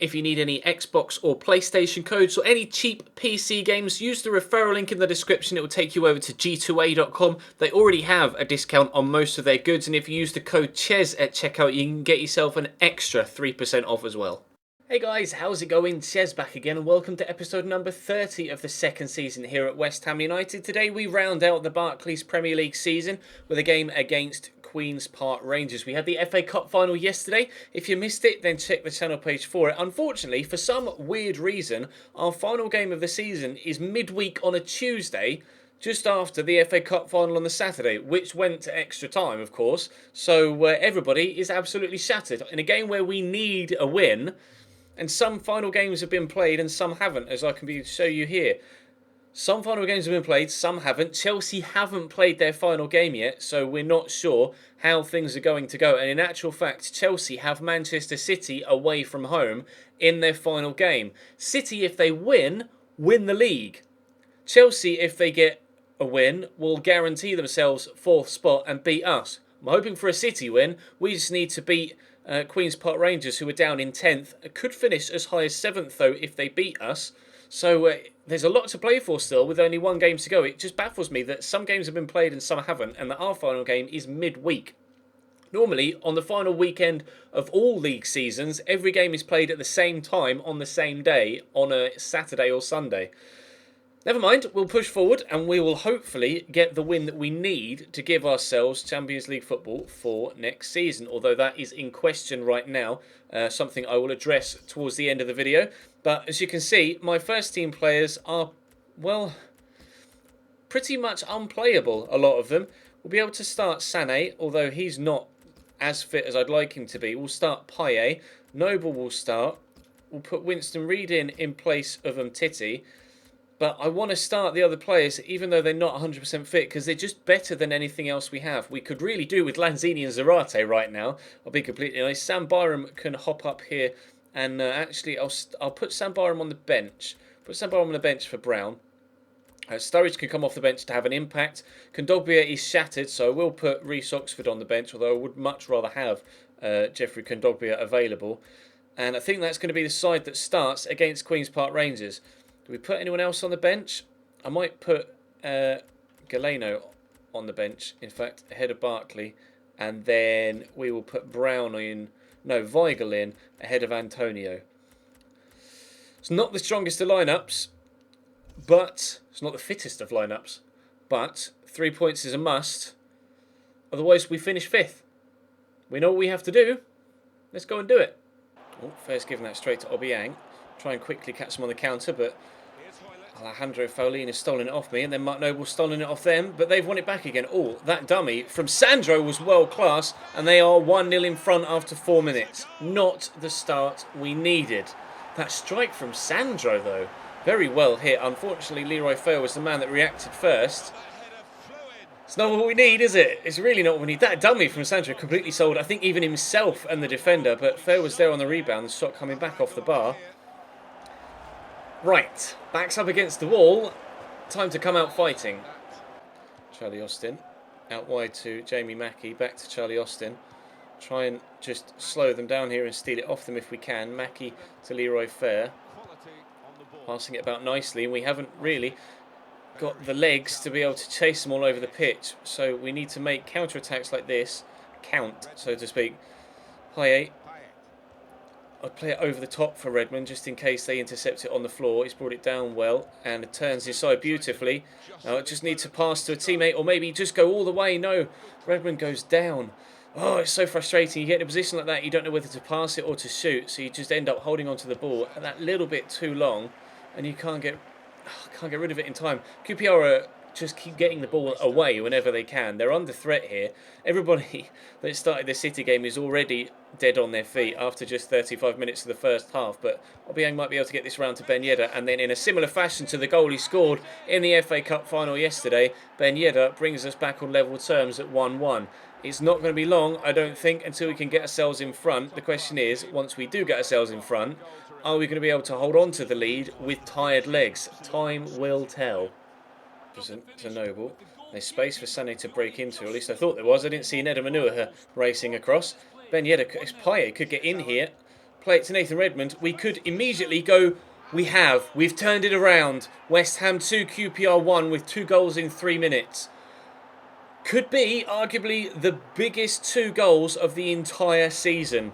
If you need any Xbox or PlayStation codes or any cheap PC games, use the referral link in the description. It will take you over to g2a.com. They already have a discount on most of their goods, and if you use the code CHES at checkout, you can get yourself an extra 3% off as well. Hey guys, how's it going? Ches back again, and welcome to episode number 30 of the second season here at West Ham United. Today we round out the Barclays Premier League season with a game against Queen's Park Rangers. We had the FA Cup final yesterday. If you missed it, then check the channel page for it. Unfortunately, for some weird reason, our final game of the season is midweek on a Tuesday, just after the FA Cup final on the Saturday, which went to extra time, of course. So everybody is absolutely shattered. In a game where we need a win, and some final games have been played and some haven't, as I can show you here. Some final games have been played, some haven't. Chelsea haven't played their final game yet, so we're not sure how things are going to go. And in actual fact, Chelsea have Manchester City away from home in their final game. City, if they win the league. Chelsea, if they get a win, will guarantee themselves 4th spot and beat us. I'm hoping for a City win. We just need to beat Queen's Park Rangers, who are down in 10th. Could finish as high as 7th, though, if they beat us. So there's a lot to play for still, with only one game to go. It just baffles me that some games have been played and some haven't, and that our final game is midweek. Normally, on the final weekend of all league seasons, every game is played at the same time on the same day, on a Saturday or Sunday. Never mind, we'll push forward and we will hopefully get the win that we need to give ourselves Champions League football for next season. Although that is in question right now, something I will address towards the end of the video. But as you can see, my first team players are, well, pretty much unplayable, a lot of them. We'll be able to start Sané, although he's not as fit as I'd like him to be. We'll start Payet, Noble will start. We'll put Winston Reid in place of Umtiti. But I want to start the other players, even though they're not 100% fit, because they're just better than anything else we have. We could really do with Lanzini and Zarate right now. I'll be completely honest. Sam Byram can hop up here, and actually I'll put Sam Byram on the bench. Put Sam Byram on the bench for Brown. Sturridge can come off the bench to have an impact. Kondogbia is shattered, so I will put Reece Oxford on the bench, although I would much rather have Jeffrey Kondogbia available. And I think that's going to be the side that starts against Queen's Park Rangers. Do we put anyone else on the bench? I might put Galeno on the bench, in fact, ahead of Barkley. And then we will put Brown in, no, Weigl in, ahead of Antonio. It's not the strongest of lineups, but it's not the fittest of lineups. But 3 points is a must. Otherwise, we finish 5th. We know what we have to do. Let's go and do it. Oh, Fair's giving that straight to Obiang. Try and quickly catch him on the counter, but Alejandro Faulin has stolen it off me, and then Mark Noble's stolen it off them, but they've won it back again. Oh, that dummy from Sandro was world class, and they are 1-0 in front after 4 minutes. Not the start we needed. That strike from Sandro, though, very well hit. Unfortunately, Leroy Fer was the man that reacted first. It's not what we need, is it? It's really not what we need. That dummy from Sandro completely sold, I think, even himself and the defender, but Fer was there on the rebound, the shot coming back off the bar. Right, backs up against the wall. Time to come out fighting. Charlie Austin, out wide to Jamie Mackie, back to Charlie Austin. Try and just slow them down here and steal it off them if we can. Mackie to Leroy Fer. Passing it about nicely, and we haven't really got the legs to be able to chase them all over the pitch. So we need to make counter-attacks like this count, so to speak. Payet. I'd play it over the top for Redmond just in case they intercept it on the floor. He's brought it down well and it turns inside beautifully. Now it just needs to pass to a teammate or maybe just go all the way. No, Redmond goes down. Oh, it's so frustrating. You get in a position like that, you don't know whether to pass it or to shoot. So you just end up holding onto the ball that little bit too long and you can't get rid of it in time. QPR just keep getting the ball away whenever they can. They're under threat here. Everybody that started the City game is already dead on their feet after just 35 minutes of the first half. But Obiang might be able to get this round to Ben Yedder. And then in a similar fashion to the goal he scored in the FA Cup final yesterday, Ben Yedder brings us back on level terms at 1-1. It's not going to be long, I don't think, until we can get ourselves in front. The question is, once we do get ourselves in front, are we going to be able to hold on to the lead with tired legs? Time will tell. To Noble. There's space for Sané to break into. At least I thought there was. I didn't see Nedum Manua racing across. Ben Yedder, Payet could get in here. play it to Nathan Redmond, we could immediately go, we've turned it around. West Ham 2, QPR 1 with 2 goals in 3 minutes. Could be, arguably, the biggest 2 goals of the entire season.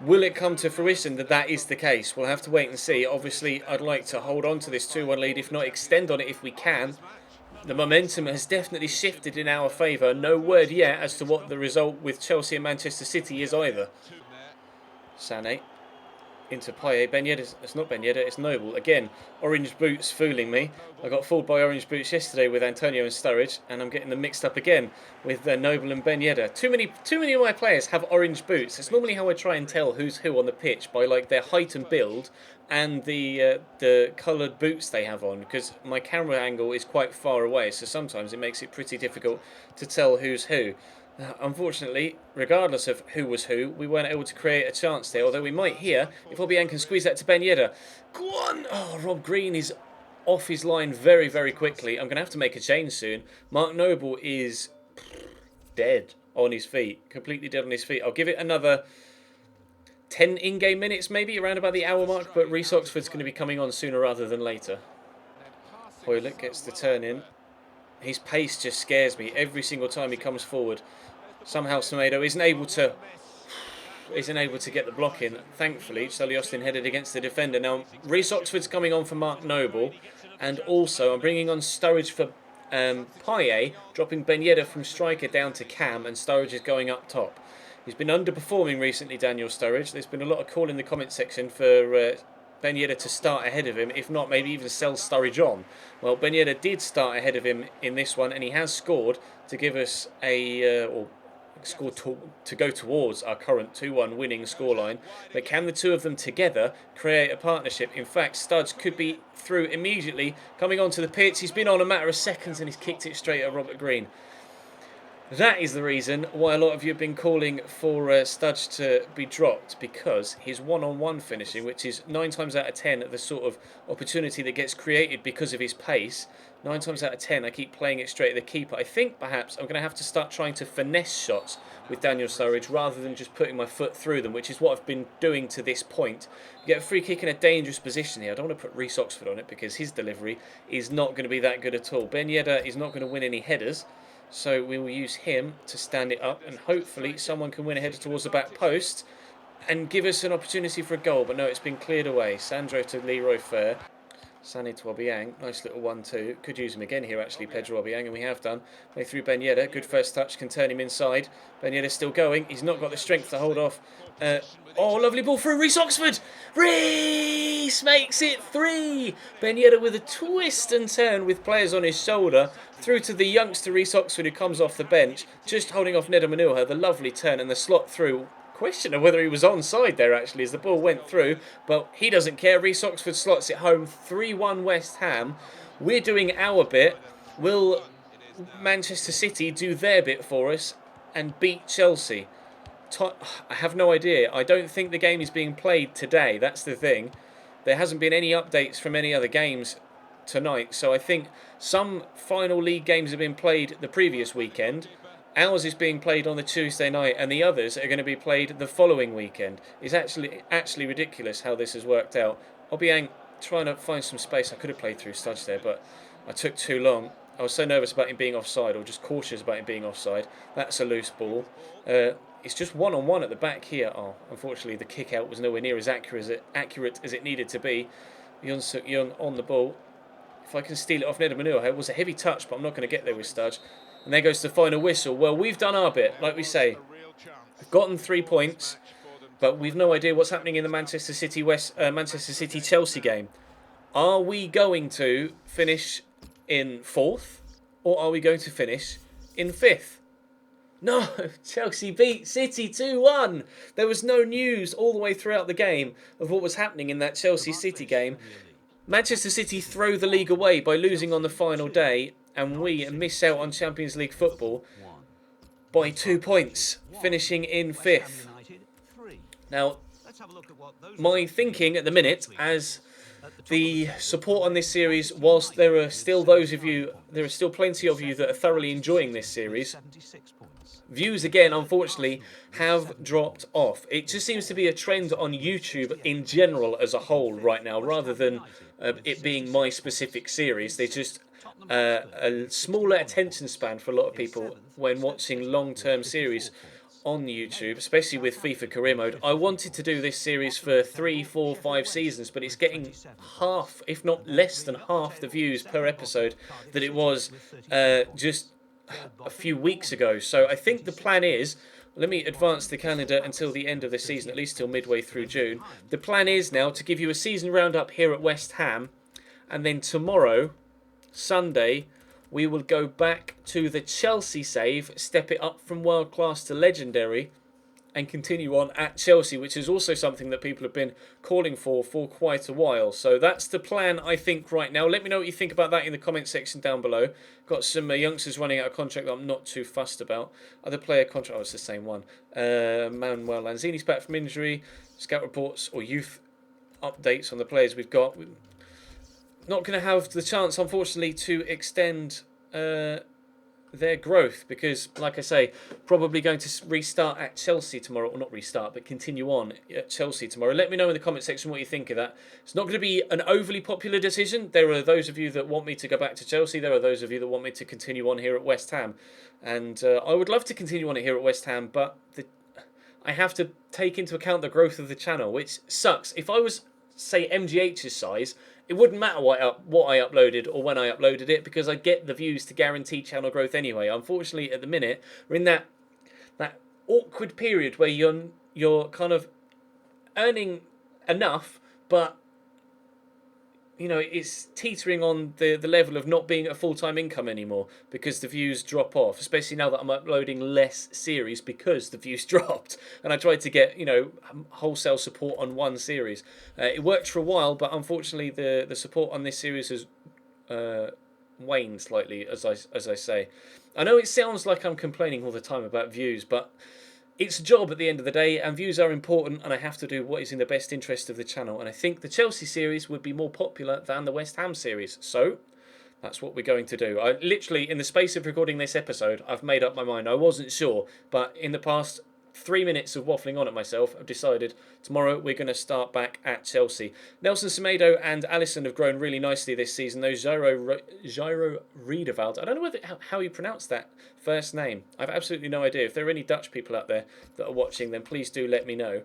Will it come to fruition that is the case? We'll have to wait and see. Obviously, I'd like to hold on to this 2-1 lead, if not extend on it if we can. The momentum has definitely shifted in our favour. No word yet as to what the result with Chelsea and Manchester City is either. Sané into Payet. Ben Yedder, it's not Ben Yedder, it's Noble. Again, orange boots fooling me. I got fooled by orange boots yesterday with Antonio and Sturridge, and I'm getting them mixed up again with Noble and Ben Yedder. Too many of my players have orange boots. It's normally how I try and tell who's who on the pitch, by like their height and build and the coloured boots they have on, because my camera angle is quite far away, so sometimes it makes it pretty difficult to tell who's who. Unfortunately, regardless of who was who, we weren't able to create a chance there, although we might here if Obiang can squeeze that to Ben Yedder. Go on! Oh, Rob Green is off his line very, very quickly. I'm going to have to make a change soon. Mark Noble is dead on his feet, completely dead on his feet. I'll give it another 10 in-game minutes, maybe, around about the hour mark, but Reece Oxford's going to be coming on sooner rather than later. Hoylett gets the turn in. His pace just scares me every single time he comes forward. Somehow Semedo isn't able to get the block in. Thankfully, Sully Austin headed against the defender. Now, Reece Oxford's coming on for Mark Noble, and also I'm bringing on Sturridge for Payet, dropping Ben Yedder from striker down to cam, and Sturridge is going up top. He's been underperforming recently, Daniel Sturridge. There's been a lot of call in the comment section for Ben Yedder to start ahead of him, if not maybe even sell Sturridge on. Well, Ben Yedder did start ahead of him in this one, and he has scored to give us to go towards our current 2-1 winning scoreline. But can the two of them together create a partnership? In fact, Studge could be through immediately, coming onto the pitch. He's been on a matter of seconds and he's kicked it straight at Robert Green. That is the reason why a lot of you have been calling for Studge to be dropped, because his one-on-one finishing, which is 9 times out of 10 the sort of opportunity that gets created because of his pace, 9 times out of 10 I keep playing it straight at the keeper. I think perhaps I'm going to have to start trying to finesse shots with Daniel Sturridge rather than just putting my foot through them, which is what I've been doing to this point. You get a free kick in a dangerous position here. I don't want to put Reece Oxford on it because his delivery is not going to be that good at all. Ben Yedder is not going to win any headers, so we will use him to stand it up, and hopefully someone can win a header towards the back post and give us an opportunity for a goal. But no, it's been cleared away. Sandro to Leroy Fer. Sané to Obiang. Nice little 1-2. Could use him again here, actually, Pedro Obiang, and we have done. Play through Ben Yedder. Good first touch. Can turn him inside. Ben Yedder's still going. He's not got the strength to hold off. Oh, lovely ball through Reece Oxford. Reece makes it 3. Ben Yedder with a twist and turn with players on his shoulder. Through to the youngster Reece Oxford, who comes off the bench. Just holding off Nedum Manilha. The lovely turn and the slot through. Question of whether he was onside there, actually, as the ball went through, but he doesn't care. Reece Oxford slots it home. 3-1 West Ham. We're doing our bit. Will Manchester City do their bit for us and beat Chelsea? I have no idea. I don't think the game is being played today. That's the thing. There hasn't been any updates from any other games tonight, so I think some final league games have been played the previous weekend. Ours is being played on the Tuesday night, and the others are going to be played the following weekend. It's actually ridiculous how this has worked out. Obiang trying to find some space. I could have played through Studge there, but I took too long. I was so nervous about him being offside, or just cautious about him being offside. That's a loose ball. It's just one-on-one at the back here. Oh, unfortunately, the kick-out was nowhere near as accurate as it needed to be. Yoon Suk Young on the ball. If I can steal it off Nedum Manilha, it was a heavy touch, but I'm not going to get there with Studge. And there goes the final whistle. Well, we've done our bit, like we say. We've gotten 3 points, but we've no idea what's happening in the Manchester City Chelsea game. Are we going to finish in 4th, or are we going to finish in 5th? No, Chelsea beat City 2-1. There was no news all the way throughout the game of what was happening in that Chelsea City game. Manchester City throw the league away by losing on the final day, and we miss out on Champions League football by 2 points, finishing in 5th. Now, my thinking at the minute, as the support on this series, whilst there are still plenty of you that are thoroughly enjoying this series, views again, unfortunately, have dropped off. It just seems to be a trend on YouTube in general as a whole right now, rather than it being my specific series. There's just a smaller attention span for a lot of people when watching long-term series on YouTube, especially with FIFA Career Mode. I wanted to do this series for 3, 4, 5 seasons, but it's getting half, if not less than half, the views per episode that it was just a few weeks ago. So I think the plan is, let me advance the calendar until the end of the season, at least till midway through June. The plan is now to give you a season roundup here at West Ham, and then tomorrow, Sunday, we will go back to the Chelsea save, step it up from world class to legendary, and continue on at Chelsea, which is also something that people have been calling for quite a while. So that's the plan, I think, right now. Let me know what you think about that in the comment section down below. Got some youngsters running out of contract that I'm not too fussed about. Other player contract, oh, it's the same one. Manuel Lanzini's back from injury. Scout reports or youth updates on the players we've got. We're not going to have the chance, unfortunately, to extend their growth because, like I say, probably going to restart at Chelsea tomorrow, or not restart, but continue on at Chelsea tomorrow. Let me know in the comment section what you think of that. It's not going to be an overly popular decision. There are those of you that want me to go back to Chelsea. There are those of you that want me to continue on here at West Ham. And I would love to continue on here at West Ham, but I have to take into account the growth of the channel, which sucks. If I was, say, MGH's size, it wouldn't matter what I uploaded or when I uploaded it because I get the views to guarantee channel growth anyway. Unfortunately, at the minute, we're in that awkward period where you're kind of earning enough, but you know, it's teetering on the level of not being a full-time income anymore because the views drop off, especially now that I'm uploading less series because the views dropped. And I tried to get, you know, wholesale support on one series. It worked for a while, but unfortunately the support on this series has waned slightly, as I say. I know it sounds like I'm complaining all the time about views, but it's a job at the end of the day, and views are important, and I have to do what is in the best interest of the channel. And I think the Chelsea series would be more popular than the West Ham series. So that's what we're going to do. I literally, in the space of recording this episode, I've made up my mind. I wasn't sure, but in the past 3 minutes of waffling on at myself, I've decided tomorrow we're going to start back at Chelsea. Nelson Semedo and Alisson have grown really nicely this season. Those Gyro Riedewald, I don't know how you pronounce that first name. I have absolutely no idea. If there are any Dutch people out there that are watching, then please do let me know.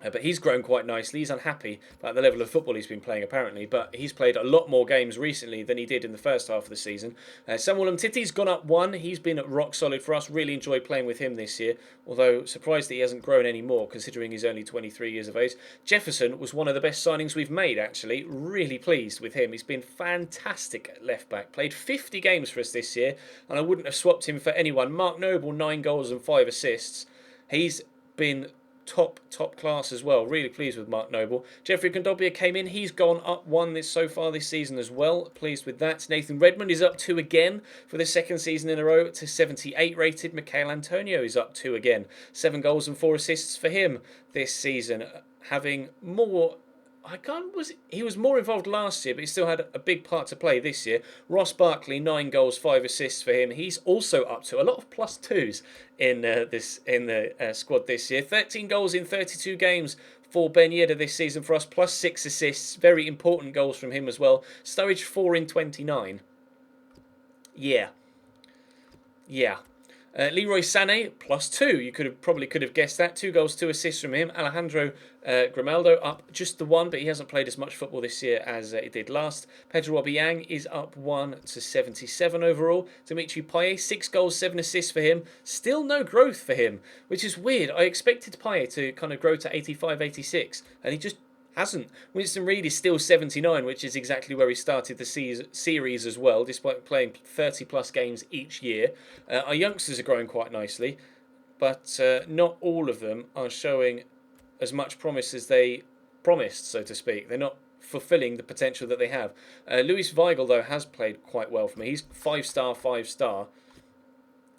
But he's grown quite nicely. He's unhappy about the level of football he's been playing, apparently. But he's played a lot more games recently than he did in the first half of the season. Samuel Umtiti's gone up 1. He's been rock solid for us. Really enjoyed playing with him this year. Although, surprised that he hasn't grown any more, considering he's only 23 years of age. Jefferson was one of the best signings we've made, actually. Really pleased with him. He's been fantastic at left-back. Played 50 games for us this year, and I wouldn't have swapped him for anyone. Mark Noble, 9 goals and 5 assists. He's been top class as well. Really pleased with Mark Noble. Jeffrey Kondogbia came in. He's gone up 1 so far this season as well. Pleased with that. Nathan Redmond is up 2 again for the second season in a row to 78 rated. Mikhail Antonio is up 2 again. 7 goals and 4 assists for him this season. Having more... he was more involved last year, but he still had a big part to play this year. Ross Barkley, 9 goals, 5 assists for him. He's also up to a lot of +2s in the squad this year. 13 goals in 32 games for Ben Yedder this season for us, +6 assists. Very important goals from him as well. Sturridge, 4 in 29. Yeah. Leroy Sané, +2. You probably could have guessed that. 2 goals, 2 assists from him. Alejandro Grimaldo up just the 1, but he hasn't played as much football this year as he did last. Pedro Obiang is up 1 to 77 overall. Dimitri Payet, 6 goals, 7 assists for him. Still no growth for him, which is weird. I expected Payet to kind of grow to 85, 86, and he just hasn't. Winston Reid is still 79, which is exactly where he started the series as well, despite playing 30 plus games each year. Our youngsters are growing quite nicely, but not all of them are showing as much promise as they promised, so to speak. They're not fulfilling the potential that they have. Luis Weigl, though, has played quite well for me. He's 5-star, 5-star.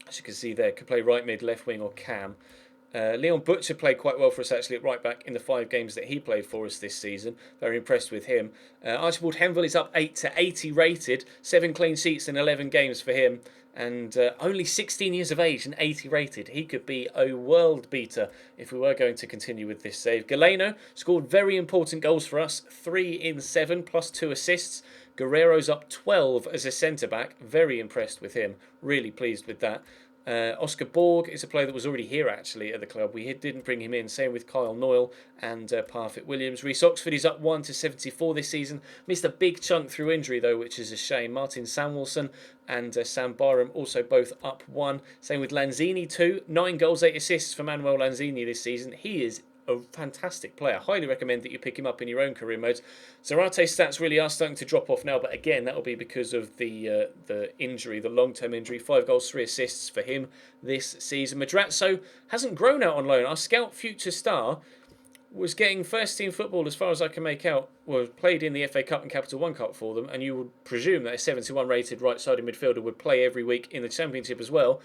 As you can see there, could play right mid, left wing or cam. Leon Butcher played quite well for us actually at right back in the 5 games that he played for us this season. Very impressed with him. Archibald Henville is up 8 to 80 rated. 7 clean sheets in 11 games for him. And only 16 years of age and 80 rated. He could be a world beater if we were going to continue with this save. Galeno scored very important goals for us. 3 in 7 plus 2 assists. Guerrero's up 12 as a centre-back. Very impressed with him. Really pleased with that. Oscar Borg is a player that was already here actually at the club. We didn't bring him in. Same with Kyle Noyle and Parfit Williams. Reece Oxford is up 1 to 74 this season. Missed a big chunk through injury though, which is a shame. Martin Samuelson and Sam Barham also both up 1. Same with Lanzini too. 9 goals, 8 assists for Manuel Lanzini this season. He is a fantastic player. Highly recommend that you pick him up in your own career modes. Zarate's stats really are starting to drop off now, but again, that'll be because of the injury, the long-term injury. 5 goals, 3 assists for him this season. Madrazo hasn't grown out on loan. Our scout future star was getting first-team football, as far as I can make out, played in the FA Cup and Capital One Cup for them, and you would presume that a 71 rated right-sided midfielder would play every week in the Championship as well.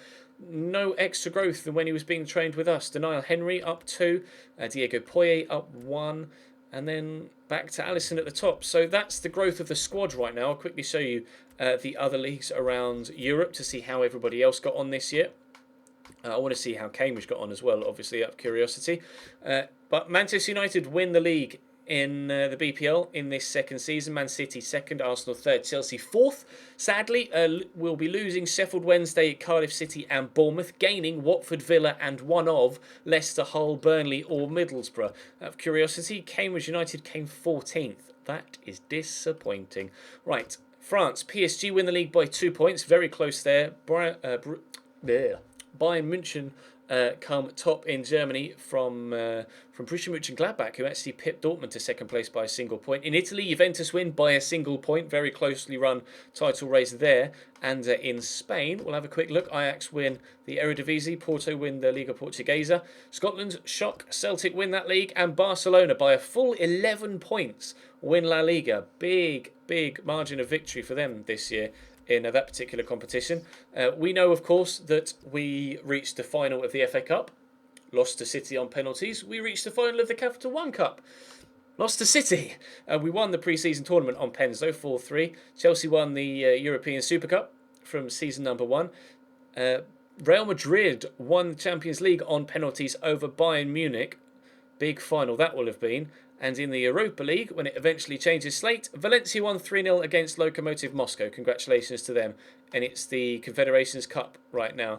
No extra growth than when he was being trained with us. Denial Henry up 2, Diego Poye up 1, and then back to Alisson at the top. So that's the growth of the squad right now. I'll quickly show you the other leagues around Europe to see how everybody else got on this year. I want to see how Cambridge got on as well, obviously, out of curiosity. But Manchester United win the league in the BPL in this second season. Man City second, Arsenal third, Chelsea fourth. Sadly, we'll be losing Sheffield Wednesday, Cardiff City and Bournemouth, gaining Watford, Villa and one of Leicester, Hull, Burnley or Middlesbrough. Out of curiosity, Cambridge United came 14th. That is disappointing. Right, France, PSG win the league by 2 points. Very close there. Bayern München come top in Germany from Borussia Mönchengladbach, who actually pipped Dortmund to second place by a single point. In Italy, Juventus win by a single point. Very closely run title race there. And in Spain, we'll have a quick look. Ajax win the Eredivisie. Porto win the Liga Portuguesa. Scotland, shock. Celtic win that league. And Barcelona, by a full 11 points, win La Liga. Big margin of victory for them this year in that particular competition. We know, of course, that we reached the final of the FA Cup, lost to City on penalties. We reached the final of the Capital One Cup, lost to City. We won the pre-season tournament on pens, though, 4-3. Chelsea won the European Super Cup from season number 1. Real Madrid won the Champions League on penalties over Bayern Munich. Big final that will have been. And in the Europa League, when it eventually changes slate, Valencia won 3-0 against Lokomotiv Moscow. Congratulations to them. And it's the Confederations Cup right now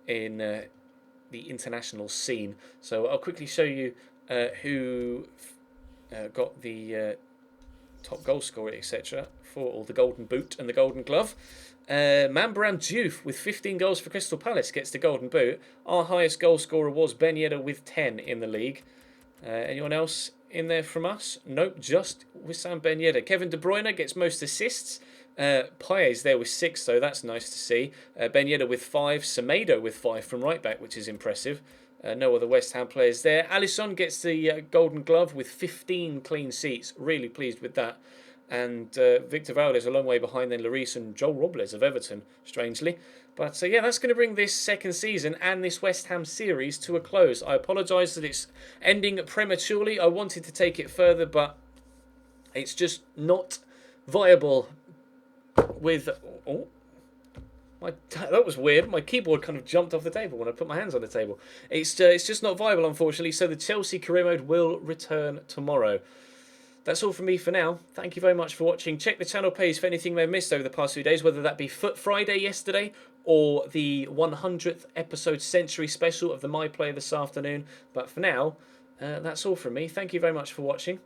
in the international scene. So I'll quickly show you who got the top goal scorer, etc. for all the Golden Boot and the Golden Glove. Mambaram Diouf with 15 goals for Crystal Palace gets the Golden Boot. Our highest goal scorer was Ben Yedder with 10 in the league. Anyone else in there from us? Nope, just Wissam Ben Yedder. Kevin De Bruyne gets most assists. Paez there with 6, though. That's nice to see. Ben Yedder with 5. Semedo with 5 from right back, which is impressive. No other West Ham players there. Alisson gets the Golden Glove with 15 clean sheets. Really pleased with that. And Victor Valdez a long way behind then Lloris and Joel Robles of Everton, strangely. But yeah, that's going to bring this second season and this West Ham series to a close. I apologise that it's ending prematurely. I wanted to take it further, but it's just not viable with... Oh, that was weird. My keyboard kind of jumped off the table when I put my hands on the table. It's just not viable, unfortunately. So the Chelsea career mode will return tomorrow. That's all from me for now. Thank you very much for watching. Check the channel page for anything they've missed over the past few days, whether that be Foot Friday yesterday or the 100th episode century special of the My Play this afternoon. But for now, that's all from me. Thank you very much for watching.